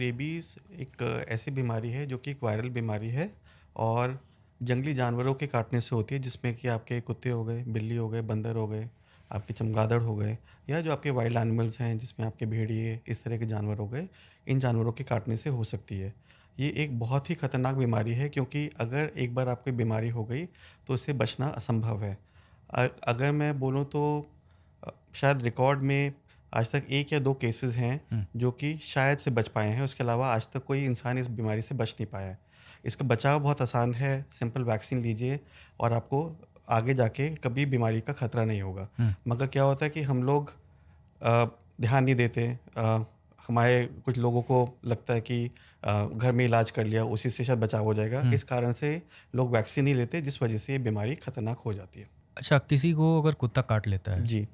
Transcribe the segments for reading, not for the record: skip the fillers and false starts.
Rabies एक ऐसी बीमारी है जो कि एक वायरल बीमारी है और जंगली जानवरों के काटने से होती है, जिसमें कि आपके कुत्ते हो गए, बिल्ली हो गए, बंदर हो गए, आपके चमगादड़ हो गए या जो आपके वाइल्ड एनिमल्स हैं जिसमें आपके भेड़िए, इस तरह के जानवर हो गए, इन जानवरों के काटने से हो सकती है। ये एक बहुत ही खतरनाक बीमारी है क्योंकि अगर एक बार आपको बीमारी हो गई तो इससे बचना असंभव है। अगर मैं बोलूँ तो शायद रिकॉर्ड में आज तक 1 या 2 केसेज़ हैं हुँ। जो कि शायद से बच पाए हैं, उसके अलावा आज तक कोई इंसान इस बीमारी से बच नहीं पाया है। इसका बचाव बहुत आसान है, सिंपल वैक्सीन लीजिए और आपको आगे जाके कभी बीमारी का खतरा नहीं होगा। हुँ। मगर क्या होता है कि हम लोग अ, ध्यान नहीं देते। हमारे कुछ लोगों को लगता है कि घर में इलाज कर लिया, उसी से शायद बचाव हो जाएगा। हुँ। इस कारण से लोग वैक्सीन नहीं लेते, जिस वजह से ये बीमारी खतरनाक हो जाती है। अच्छा, किसी को अगर कुत्ता काट लेता है, जी,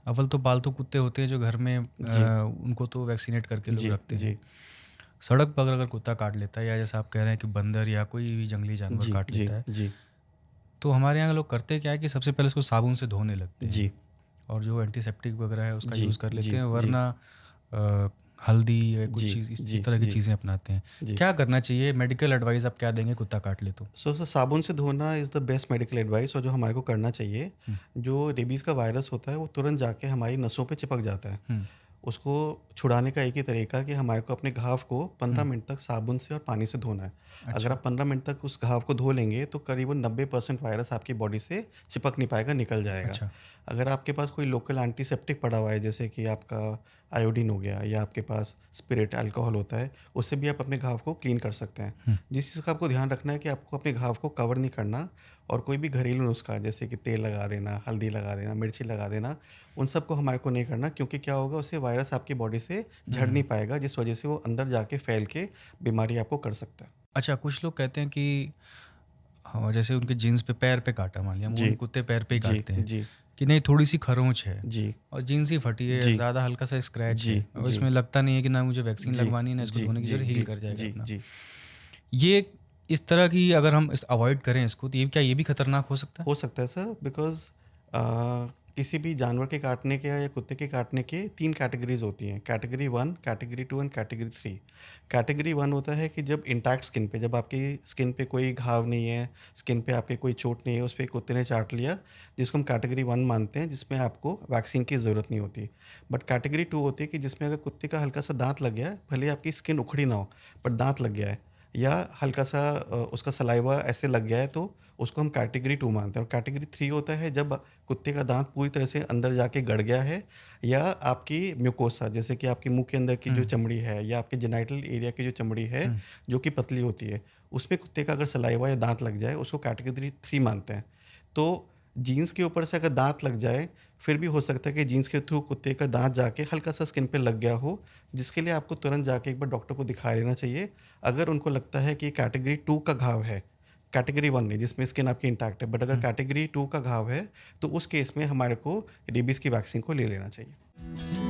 अव्वल तो पालतू कुत्ते होते हैं जो घर में जी, उनको तो वैक्सीनेट करके लोग जी, रखते हैं। जी, सड़क पर अगर कुत्ता काट लेता है या जैसा आप कह रहे हैं कि बंदर या कोई भी जंगली जानवर जी, काट जी, लेता है, जी, तो हमारे यहाँ लोग करते क्या है कि सबसे पहले उसको साबुन से धोने लगते हैं जी, और जो एंटीसेप्टिक वगैरह है उसका जी, यूज़ कर लेते जी, हैं, जी, वरना हल्दी या कुछ जी, चीज़ जी, इस तरह की जी, चीज़ें अपनाते हैं। जी। क्या करना चाहिए? मेडिकल एडवाइस आप क्या देंगे कुत्ता काट ले तो? सो साबुन से धोना is the best medical advice और जो हमारे को करना चाहिए। हुँ। जो रेबीज़ का वायरस होता है वो तुरंत जाके हमारी नसों पे चिपक जाता है। हुँ। उसको छुड़ाने का एक ही तरीका है कि हमारे को अपने घाव को 15 हुँ। मिनट तक साबुन से और पानी से धोना है। अगर अच्छा। आप 15 मिनट तक उस घाव को धो लेंगे तो करीबन 90% वायरस आपकी बॉडी से चिपक नहीं पाएगा, निकल जाएगा। अच्छा। अगर आपके पास कोई लोकल एंटीसेप्टिक पड़ा हुआ है, जैसे कि आपका आयोडीन हो गया या आपके पास स्पिरिट अल्कोहल होता है, उससे भी आप अपने घाव को क्लीन कर सकते हैं। हुँ। जिस चीज़ का आपको ध्यान रखना है कि आपको अपने घाव को कवर नहीं करना और कोई भी घरेलू नुस्खा जैसे कि तेल लगा देना, हल्दी लगा देना, मिर्ची लगा देना, उन सब को हमारे को नहीं करना, क्योंकि क्या होगा, उससे वायरस आपकी बॉडी से झड़ नहीं हुँ। पाएगा, जिस वजह से वो अंदर जाके फैल के बीमारी आपको कर सकता है। अच्छा, कुछ लोग कहते हैं कि हाँ, जैसे उनके जीन्स पे पैर पे काटा, मान लिया जी, मूल कुत्ते पैर पे ही जी, काटते हैं जी, कि नहीं थोड़ी-सी खरोंच है जी, और जीन्स ही फटी है, जी, ज़्यादा हल्का सा स्क्रैच जी, है और जी, इसमें लगता नहीं है कि ना मुझे वैक्सीन जी, लगवानी है, ना इसको जी, धोने की जी, ज़रूरत, हील जी, कर जाएगा जी, अपना। जी। ये इस तरह की अगर हम इस अवॉइड करें इसको तो ये क्या ये भी खतरनाक हो सकता है? हो सकता है सर, बिकॉज़ किसी भी जानवर के काटने के या कुत्ते के काटने के 3 कैटेगरीज़ होती हैं। Category 1, category 2 and category 3। Category 1 होता है कि जब इंटैक्ट स्किन पे, जब आपकी स्किन पे कोई घाव नहीं है, स्किन पे आपके कोई चोट नहीं है, उस पे कुत्ते ने चाट लिया, जिसको हम कैटेगरी 1 मानते हैं, जिसमें आपको वैक्सीन की ज़रूरत नहीं होती। बट कैटेगरी 2 होती है कि जिसमें अगर कुत्ते का हल्का-सा दाँत लग गया है, भले ही आपकी स्किन उखड़ी ना हो, बट दाँत लग गया है या हल्का-सा उसका सलाइवा ऐसे लग गया है, तो उसको हम कैटेगरी 2 मानते हैं। और कैटेगरी 3 होता है जब कुत्ते का दाँत पूरी तरह से अंदर जाके गड़ गया है या आपकी म्यूकोसा, जैसे कि आपके मुँह के अंदर की जो हुँ। चमड़ी है या आपके जेनिटल एरिया की जो चमड़ी है, हुँ। जो कि पतली होती है, उसमें कुत्ते का अगर सलाइवा या दाँत लग जाए, उसको कैटेगरी 3 मानते हैं। तो जीन्स के ऊपर से अगर दाँत लग जाए, फिर भी हो सकता है कि जीन्स के थ्रू कुत्ते का दाँत जाके हल्का-सा स्किन पे लग गया हो, जिसके लिए आपको तुरंत जाके एक बार डॉक्टर को दिखा लेना चाहिए। अगर उनको लगता है कि कैटेगरी 2 का घाव है, कैटेगरी 1 नहीं जिसमें स्किन आपकी इंटैक्ट है, बट अगर हुँ। कैटेगरी 2 का घाव है, तो उस केस में हमारे को रेबीज़ की वैक्सीन को ले लेना चाहिए।